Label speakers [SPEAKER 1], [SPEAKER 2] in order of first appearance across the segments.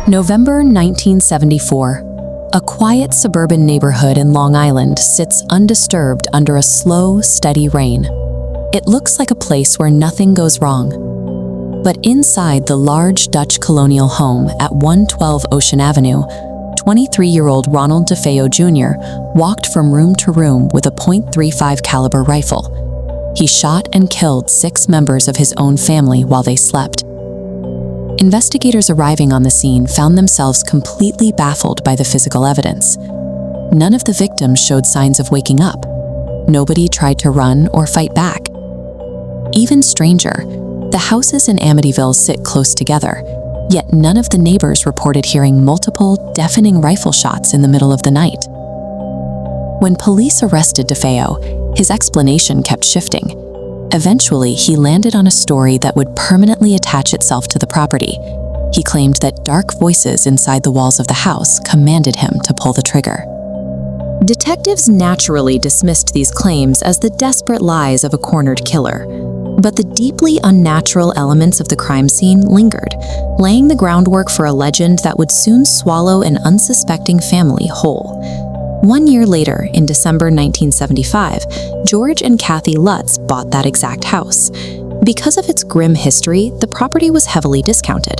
[SPEAKER 1] November 1974. A quiet suburban neighborhood in Long Island sits undisturbed under a slow, steady rain. It looks like a place where nothing goes wrong. But inside the large Dutch Colonial home at 112 Ocean Avenue, 23-year-old Ronald DeFeo Jr. walked from room to room with a .35 caliber rifle. He shot and killed 6 members of his own family while they slept. Investigators arriving on the scene found themselves completely baffled by the physical evidence. None of the victims showed signs of waking up. Nobody tried to run or fight back. Even stranger, the houses in Amityville sit close together, yet none of the neighbors reported hearing multiple, deafening rifle shots in the middle of the night. When police arrested DeFeo, his explanation kept shifting. Eventually, he landed on a story that would permanently attach itself to the property. He claimed that dark voices inside the walls of the house commanded him to pull the trigger. Detectives naturally dismissed these claims as the desperate lies of a cornered killer. But the deeply unnatural elements of the crime scene lingered, laying the groundwork for a legend that would soon swallow an unsuspecting family whole. 1 year later, in December 1975, George and Kathy Lutz bought that exact house. Because of its grim history, the property was heavily discounted.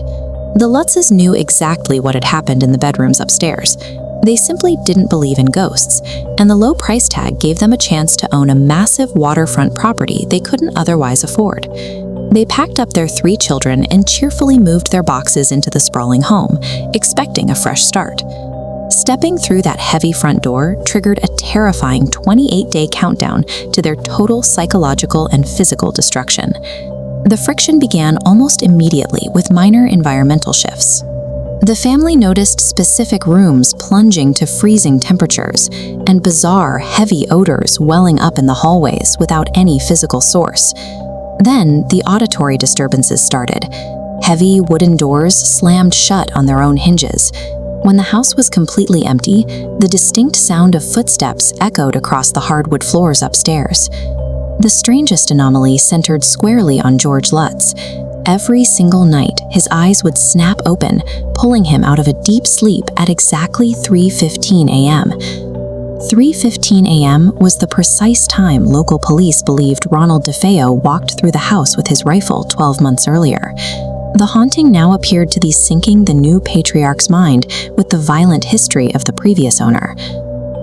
[SPEAKER 1] The Lutzes knew exactly what had happened in the bedrooms upstairs. They simply didn't believe in ghosts, and the low price tag gave them a chance to own a massive waterfront property they couldn't otherwise afford. They packed up their 3 children and cheerfully moved their boxes into the sprawling home, expecting a fresh start. Stepping through that heavy front door triggered a terrifying 28-day countdown to their total psychological and physical destruction. The friction began almost immediately with minor environmental shifts. The family noticed specific rooms plunging to freezing temperatures and bizarre, heavy odors welling up in the hallways without any physical source. Then, the auditory disturbances started. Heavy wooden doors slammed shut on their own hinges. When the house was completely empty, the distinct sound of footsteps echoed across the hardwood floors upstairs. The strangest anomaly centered squarely on George Lutz. Every single night, his eyes would snap open, pulling him out of a deep sleep at exactly 3:15 a.m. 3:15 a.m. was the precise time local police believed Ronald DeFeo walked through the house with his rifle 12 months earlier. The haunting now appeared to be syncing the new patriarch's mind with the violent history of the previous owner.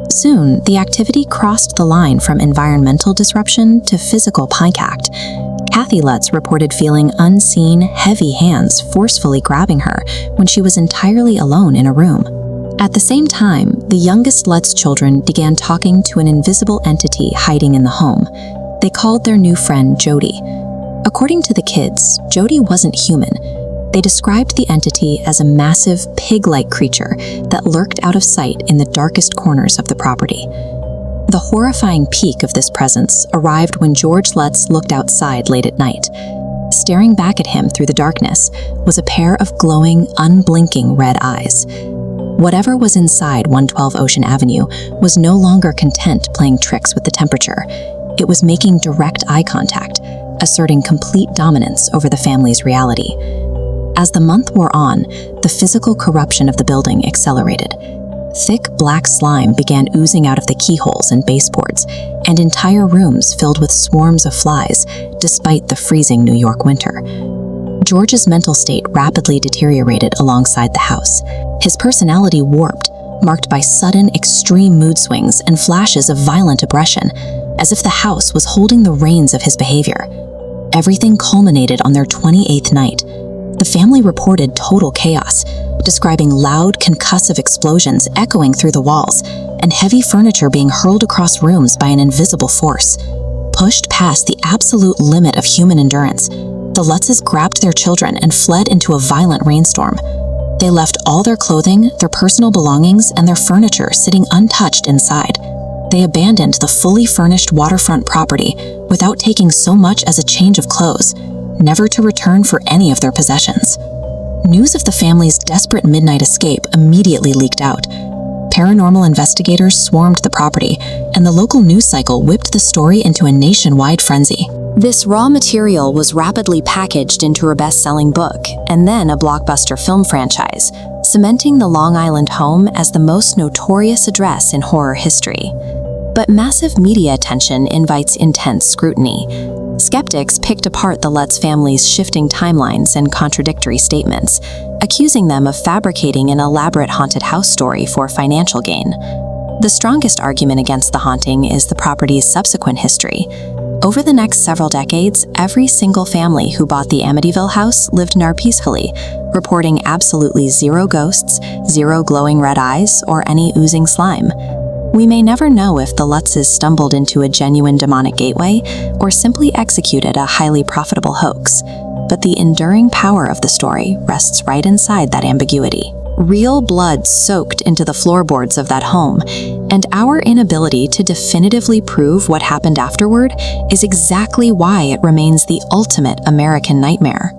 [SPEAKER 1] Soon, the activity crossed the line from environmental disruption to physical pickact. Kathy Lutz reported feeling unseen, heavy hands forcefully grabbing her when she was entirely alone in a room. At the same time, the youngest Lutz children began talking to an invisible entity hiding in the home. They called their new friend Jody. According to the kids, Jody wasn't human. They described the entity as a massive, pig-like creature that lurked out of sight in the darkest corners of the property. The horrifying peak of this presence arrived when George Lutz looked outside late at night. Staring back at him through the darkness was a pair of glowing, unblinking red eyes. Whatever was inside 112 Ocean Avenue was no longer content playing tricks with the temperature. It was making direct eye contact, asserting complete dominance over the family's reality. As the month wore on, the physical corruption of the building accelerated. Thick black slime began oozing out of the keyholes and baseboards, and entire rooms filled with swarms of flies, despite the freezing New York winter. George's mental state rapidly deteriorated alongside the house. His personality warped, marked by sudden, extreme mood swings and flashes of violent aggression, as if the house was holding the reins of his behavior. Everything culminated on their 28th night. The family reported total chaos, describing loud, concussive explosions echoing through the walls and heavy furniture being hurled across rooms by an invisible force. Pushed past the absolute limit of human endurance, the Lutzes grabbed their children and fled into a violent rainstorm. They left all their clothing, their personal belongings, and their furniture sitting untouched inside. They abandoned the fully furnished waterfront property without taking so much as a change of clothes, never to return for any of their possessions. News of the family's desperate midnight escape immediately leaked out. Paranormal investigators swarmed the property, and the local news cycle whipped the story into a nationwide frenzy. This raw material was rapidly packaged into a best-selling book, and then a blockbuster film franchise, cementing the Long Island home as the most notorious address in horror history. But massive media attention invites intense scrutiny. Skeptics picked apart the Lutz family's shifting timelines and contradictory statements, accusing them of fabricating an elaborate haunted house story for financial gain. The strongest argument against the haunting is the property's subsequent history. Over the next several decades, every single family who bought the Amityville house lived nar peacefully, reporting absolutely zero ghosts, zero glowing red eyes, or any oozing slime. We may never know if the Lutzes stumbled into a genuine demonic gateway or simply executed a highly profitable hoax, but the enduring power of the story rests right inside that ambiguity. Real blood soaked into the floorboards of that home, and our inability to definitively prove what happened afterward is exactly why it remains the ultimate American nightmare.